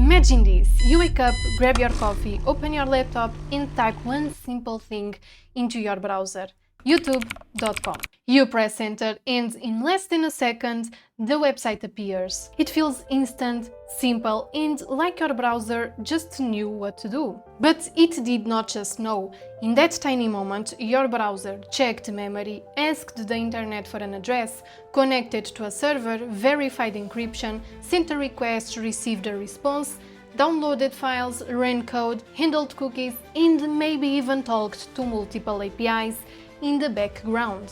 Imagine this, you wake up, grab your coffee, open your laptop and type one simple thing into your browser, youtube.com. You press enter and in less than a second, the website appears. It feels instant, simple and like your browser just knew what to do. But it did not just know. In that tiny moment, your browser checked memory, asked the internet for an address, connected to a server, verified encryption, sent a request, received a response, downloaded files, ran code, handled cookies and maybe even talked to multiple APIs in the background.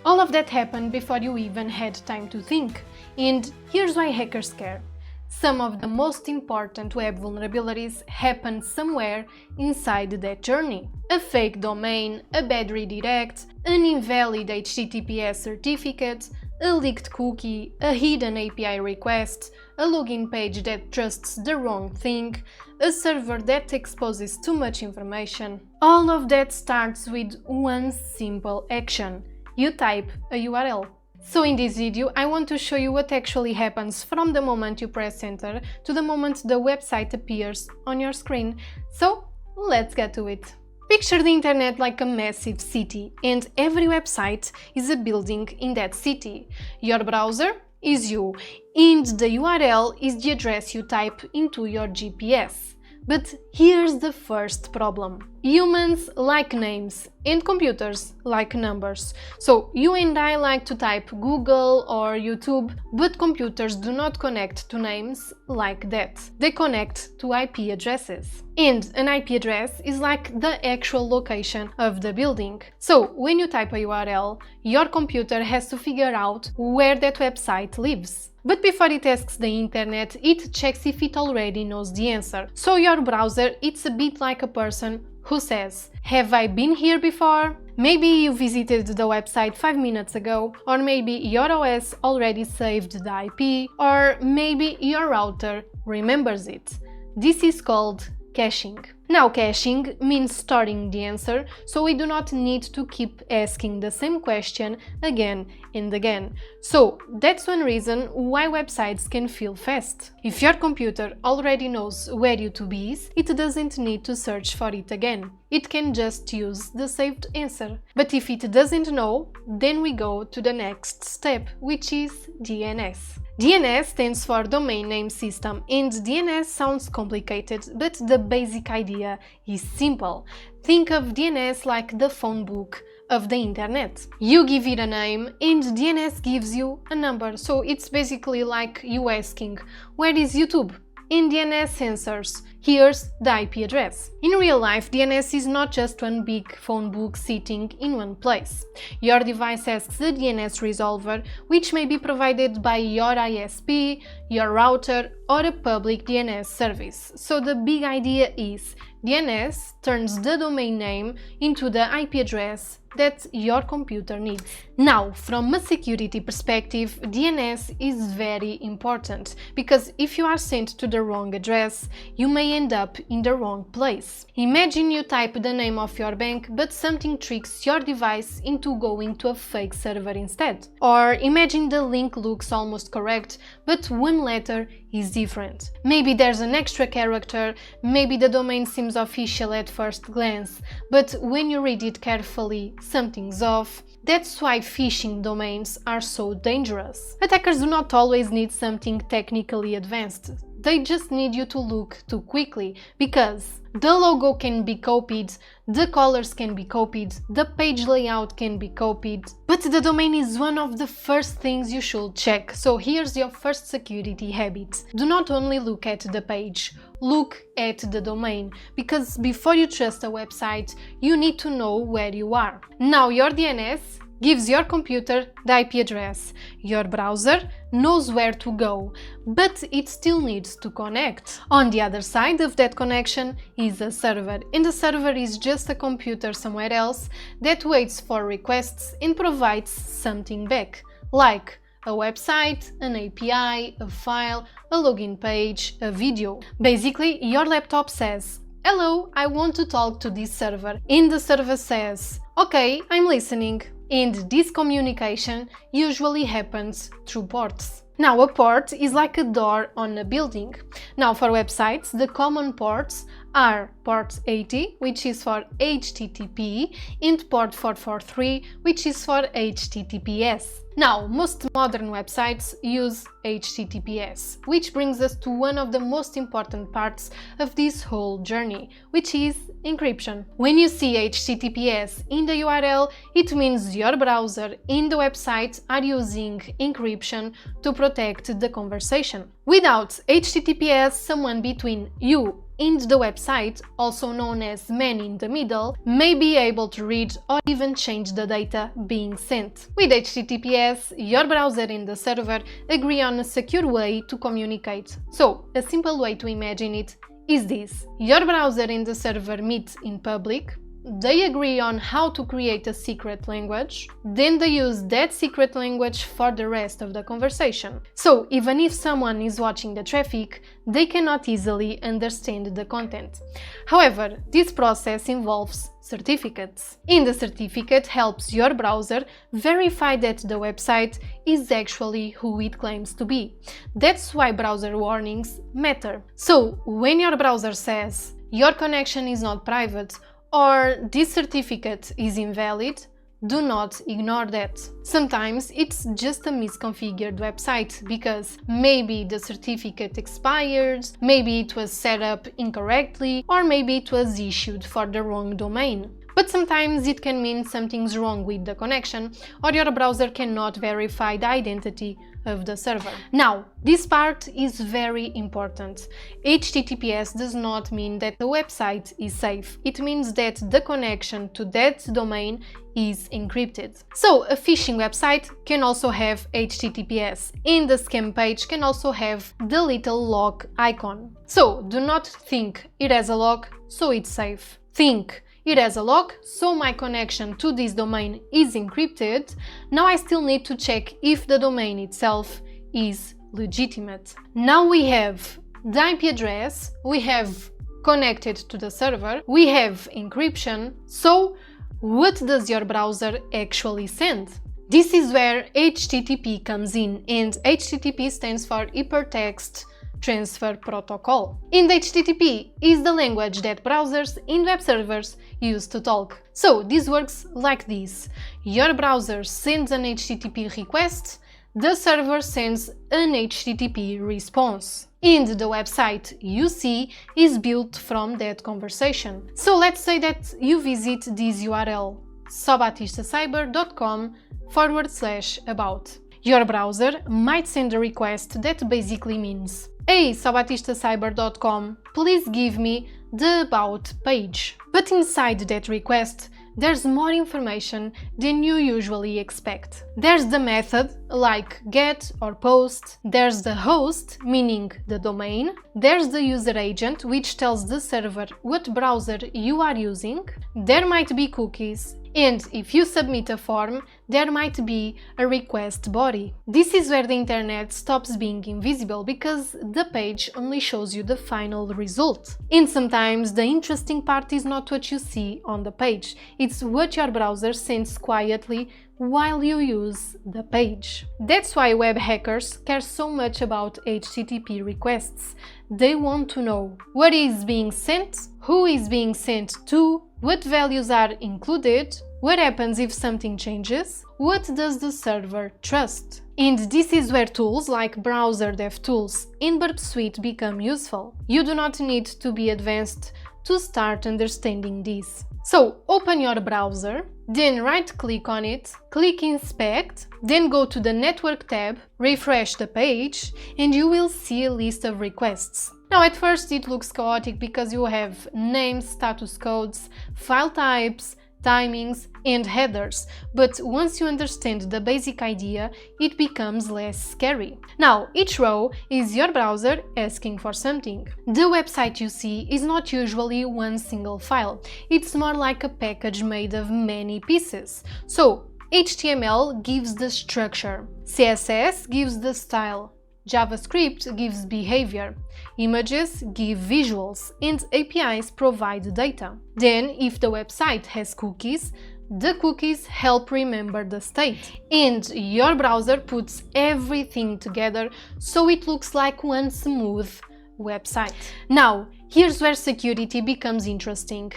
All of that happened before you even had time to think. And here's why hackers care. Some of the most important web vulnerabilities happen somewhere inside that journey. A fake domain, a bad redirect, an invalid HTTPS certificate, a leaked cookie, a hidden API request, a login page that trusts the wrong thing, a server that exposes too much information. All of that starts with one simple action. You type a URL. So in this video, I want to show you what actually happens from the moment you press enter to the moment the website appears on your screen. So let's get to it. Picture the internet like a massive city, and every website is a building in that city. Your browser is you, and the URL is the address you type into your GPS. But here's the first problem. Humans like names and computers like numbers. So you and I like to type Google or YouTube, but computers do not connect to names like that. They connect to IP addresses. And an IP address is like the actual location of the building. So when you type a URL, your computer has to figure out where that website lives. But before it asks the internet, it checks if it already knows the answer. So your browser, it's a bit like a person who says, have I been here before? Maybe you visited the website 5 minutes ago, or maybe your OS already saved the IP, or maybe your router remembers it. This is called caching. Now, caching means storing the answer, so we do not need to keep asking the same question again and again. So that's one reason why websites can feel fast. If your computer already knows where YouTube is, it doesn't need to search for it again. It can just use the saved answer. But if it doesn't know, then we go to the next step, which is DNS. DNS stands for Domain Name System, and DNS sounds complicated, but the basic idea is simple. Think of DNS like the phone book of the internet. You give it a name and DNS gives you a number, so it's basically like you asking, where is YouTube? In DNS answers, here's the IP address. In real life, DNS is not just one big phone book sitting in one place. Your device asks the DNS resolver, which may be provided by your ISP, your router, or a public DNS service. So the big idea is DNS turns the domain name into the IP address that your computer needs. Now, from a security perspective, DNS is very important because if you are sent to the wrong address, you may end up in the wrong place. Imagine you type the name of your bank, but something tricks your device into going to a fake server instead. Or imagine the link looks almost correct, but one letter is different. Maybe there's an extra character, maybe the domain seems official at first glance, but when you read it carefully, something's off. That's why phishing domains are so dangerous. Attackers do not always need something technically advanced. They just need you to look too quickly, because the logo can be copied, the colors can be copied, the page layout can be copied, but the domain is one of the first things you should check. So here's your first security habit. Do not only look at the page, look at the domain, because before you trust a website, you need to know where you are. Now your DNS gives your computer the IP address. Your browser knows where to go, but it still needs to connect. On the other side of that connection is a server, and the server is just a computer somewhere else that waits for requests and provides something back, like a website, an API, a file, a login page, a video. Basically, your laptop says, "Hello, I want to talk to this server," and the server says, "Okay, I'm listening." And this communication usually happens through ports. Now, a port is like a door on a building. Now, for websites, the common ports are port 80, which is for HTTP, and port 443, which is for HTTPS. Now, most modern websites use HTTPS, which brings us to one of the most important parts of this whole journey, which is encryption. When you see HTTPS in the URL, it means your browser and the website are using encryption to protect the conversation. Without HTTPS, someone between you and the website, also known as man in the middle, may be able to read or even change the data being sent. With HTTPS, your browser and the server agree on a secure way to communicate. So, a simple way to imagine it is this. Your browser and the server meet in public, they agree on how to create a secret language, then they use that secret language for the rest of the conversation. So even if someone is watching the traffic, they cannot easily understand the content. However, this process involves certificates. And the certificate helps your browser verify that the website is actually who it claims to be. That's why browser warnings matter. So when your browser says your connection is not private or this certificate is invalid, do not ignore that. Sometimes it's just a misconfigured website because maybe the certificate expired, maybe it was set up incorrectly, or maybe it was issued for the wrong domain. But sometimes it can mean something's wrong with the connection or your browser cannot verify the identity of the server. Now, this part is very important. HTTPS does not mean that the website is safe. It means that the connection to that domain is encrypted. So, a phishing website can also have HTTPS, and the scam page can also have the little lock icon. So, do not think it has a lock, so it's safe. Think it has a lock, so my connection to this domain is encrypted. Now I still need to check if the domain itself is legitimate. Now we have the IP address, we have connected to the server, we have encryption. So what does your browser actually send? This is where HTTP comes in, and HTTP stands for Hypertext Transfer Protocol. And HTTP is the language that browsers and web servers use to talk. So this works like this. Your browser sends an HTTP request, the server sends an HTTP response, and the website you see is built from that conversation. So let's say that you visit this URL, SoBatistaCyber.com/about. Your browser might send a request that basically means, "Hey, SoBatistaCyber.com, please give me the About page." But inside that request, there's more information than you usually expect. There's the method, like get or post. There's the host, meaning the domain. There's the user agent, which tells the server what browser you are using. There might be cookies. And if you submit a form, there might be a request body. This is where the internet stops being invisible because the page only shows you the final result. And sometimes the interesting part is not what you see on the page, it's what your browser sends quietly while you use the page. That's why web hackers care so much about HTTP requests. They want to know what is being sent, who is being sent to, what values are included, what happens if something changes, what does the server trust. And this is where tools like Browser DevTools and Burp Suite become useful. You do not need to be advanced to start understanding this. So open your browser, then right-click on it, click Inspect, then go to the Network tab, refresh the page, and you will see a list of requests. Now at first it looks chaotic because you have names, status codes, file types, timings, and headers, but once you understand the basic idea, it becomes less scary. Now, each row is your browser asking for something. The website you see is not usually one single file, it's more like a package made of many pieces. So, HTML gives the structure, CSS gives the style, JavaScript gives behavior, images give visuals, and APIs provide data. Then, if the website has cookies, the cookies help remember the state, and your browser puts everything together so it looks like one smooth website. Now, here's where security becomes interesting.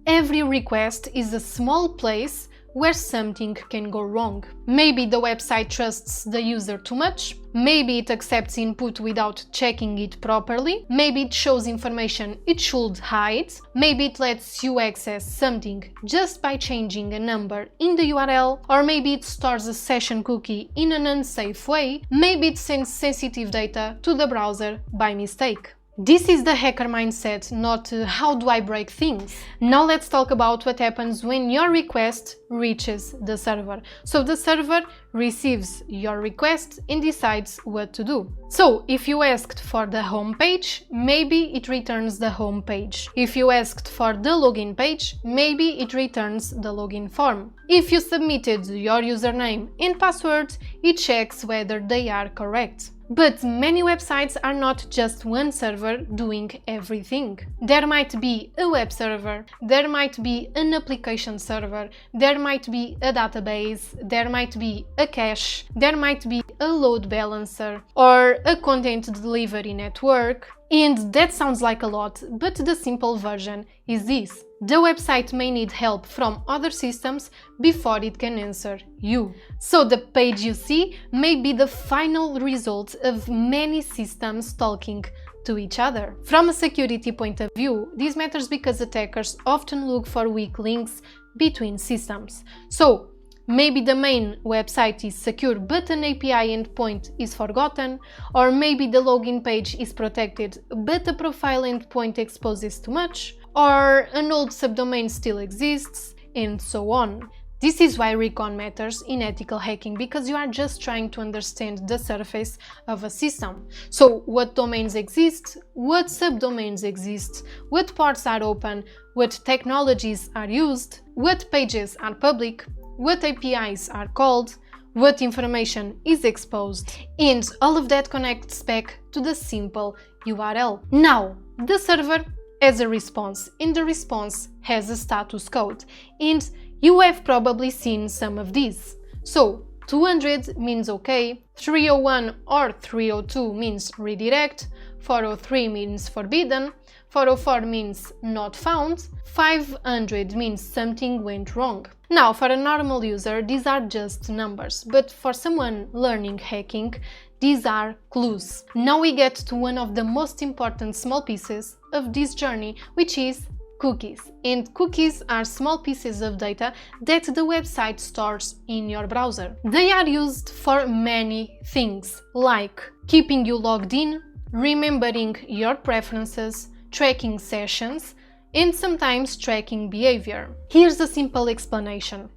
Every request is a small place where something can go wrong. Maybe the website trusts the user too much, maybe it accepts input without checking it properly, maybe it shows information it should hide, maybe it lets you access something just by changing a number in the URL, or maybe it stores a session cookie in an unsafe way, maybe it sends sensitive data to the browser by mistake. This is the hacker mindset, not how do I break things. Now let's talk about what happens when your request reaches the server. So the server receives your request and decides what to do. So if you asked for the home page, maybe it returns the home page. If you asked for the login page, maybe it returns the login form. If you submitted your username and password, it checks whether they are correct. But many websites are not just one server doing everything. There might be a web server, there might be an application server, there might be a database, there might be a cache, there might be a load balancer, or a content delivery network. And that sounds like a lot, but the simple version is this. The website may need help from other systems before it can answer you. So the page you see may be the final result of many systems talking to each other. From a security point of view, this matters because attackers often look for weak links between systems. So maybe the main website is secure but an API endpoint is forgotten, or maybe the login page is protected but a profile endpoint exposes too much, or an old subdomain still exists, and so on. This is why recon matters in ethical hacking, because you are just trying to understand the surface of a system. So what domains exist, what subdomains exist, what ports are open, what technologies are used, what pages are public, what APIs are called, what information is exposed, and all of that connects back to the simple URL. Now, the server has a response, and the response has a status code, and you have probably seen some of these. So 200 means OK, 301 or 302 means redirect, 403 means forbidden, 404 means not found, 500 means something went wrong. Now, for a normal user, these are just numbers, but for someone learning hacking, these are clues. Now we get to one of the most important small pieces of this journey, which is cookies. And cookies are small pieces of data that the website stores in your browser. They are used for many things, like keeping you logged in, remembering your preferences, tracking sessions, and sometimes tracking behavior. Here's a simple explanation.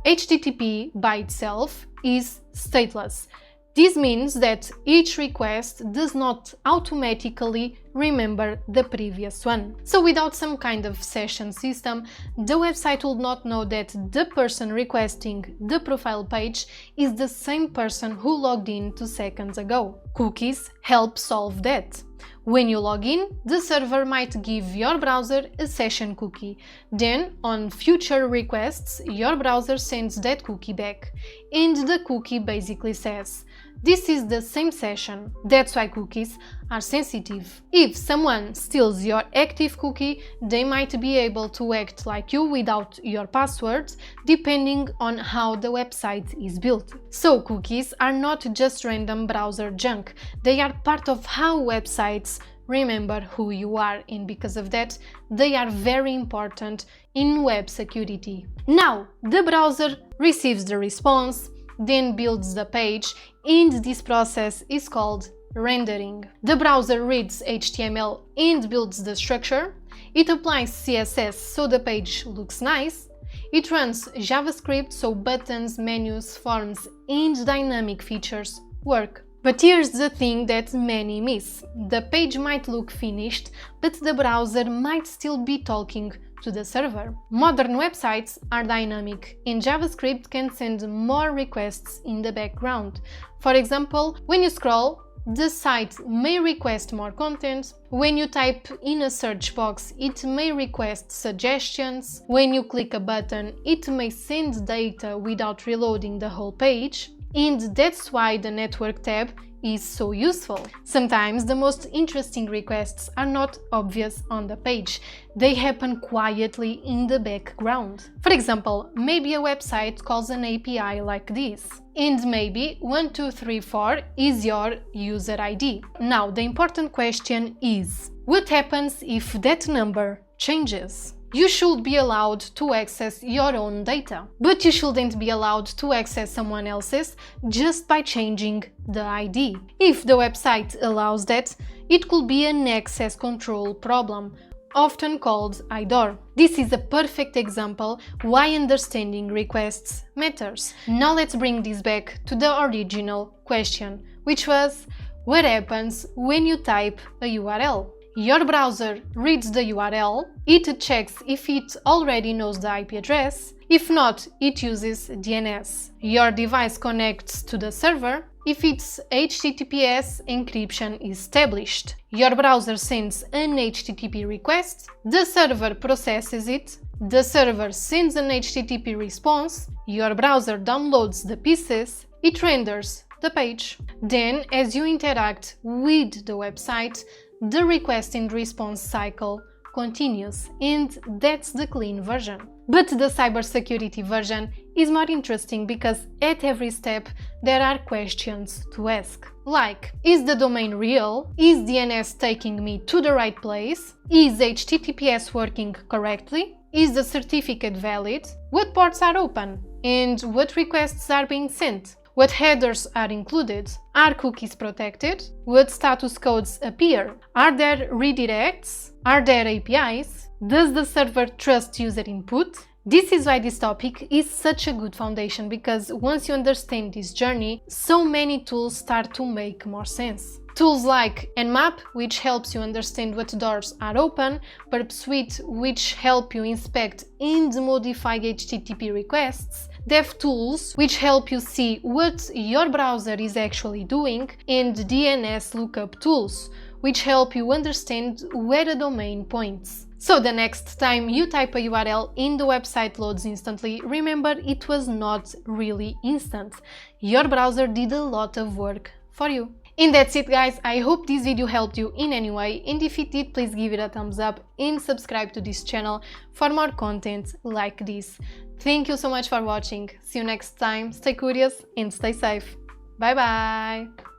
HTTP by itself is stateless. This means that each request does not automatically remember the previous one. So without some kind of session system, the website will not know that the person requesting the profile page is the same person who logged in 2 seconds ago. Cookies help solve that. When you log in, the server might give your browser a session cookie. Then, on future requests, your browser sends that cookie back. And the cookie basically says, this is the same session. That's why cookies are sensitive. If someone steals your active cookie, they might be able to act like you without your passwords, depending on how the website is built. So cookies are not just random browser junk. They are part of how websites remember who you are, and because of that, they are very important in web security. Now, the browser receives the response, then builds the page, and this process is called rendering. The browser reads HTML and builds the structure. It applies CSS so the page looks nice. It runs JavaScript so buttons, menus, forms, and dynamic features work. But here's the thing that many miss. The page might look finished, but the browser might still be talking to the server. Modern websites are dynamic, and JavaScript can send more requests in the background. For example, when you scroll, the site may request more content. When you type in a search box, it may request suggestions. When you click a button, it may send data without reloading the whole page. And that's why the network tab is so useful. Sometimes the most interesting requests are not obvious on the page. They happen quietly in the background. For example, maybe a website calls an API like this. And maybe 1234 is your user ID. Now, the important question is, what happens if that number changes? You should be allowed to access your own data, but you shouldn't be allowed to access someone else's just by changing the ID. If the website allows that, it could be an access control problem, often called IDOR. This is a perfect example why understanding requests matters. Now let's bring this back to the original question, which was, what happens when you type a URL? Your browser reads the URL, it checks if it already knows the IP address. If not, it uses DNS. Your device connects to the server. If it's HTTPS, encryption is established. Your browser sends an HTTP request, the server processes it, the server sends an HTTP response, your browser downloads the pieces, it renders the page. Then, as you interact with the website, the request and response cycle continues, and that's the clean version. But the cybersecurity version is more interesting because at every step there are questions to ask. Like, is the domain real? Is DNS taking me to the right place? Is HTTPS working correctly? Is the certificate valid? What ports are open? And what requests are being sent? What headers are included? Are cookies protected? What status codes appear? Are there redirects? Are there APIs? Does the server trust user input? This is why this topic is such a good foundation, because once you understand this journey, so many tools start to make more sense. Tools like Nmap, which helps you understand what doors are open, Perp Suite, which help you inspect and modify HTTP requests, DevTools, which help you see what your browser is actually doing, and DNS lookup tools, which help you understand where a domain points. So the next time you type a URL and the website loads instantly, remember it was not really instant. Your browser did a lot of work for you. And that's it, guys. I hope this video helped you in any way, and if it did, please give it a thumbs up and subscribe to this channel for more content like this. Thank you so much for watching. See you next time. Stay curious and stay safe. Bye bye!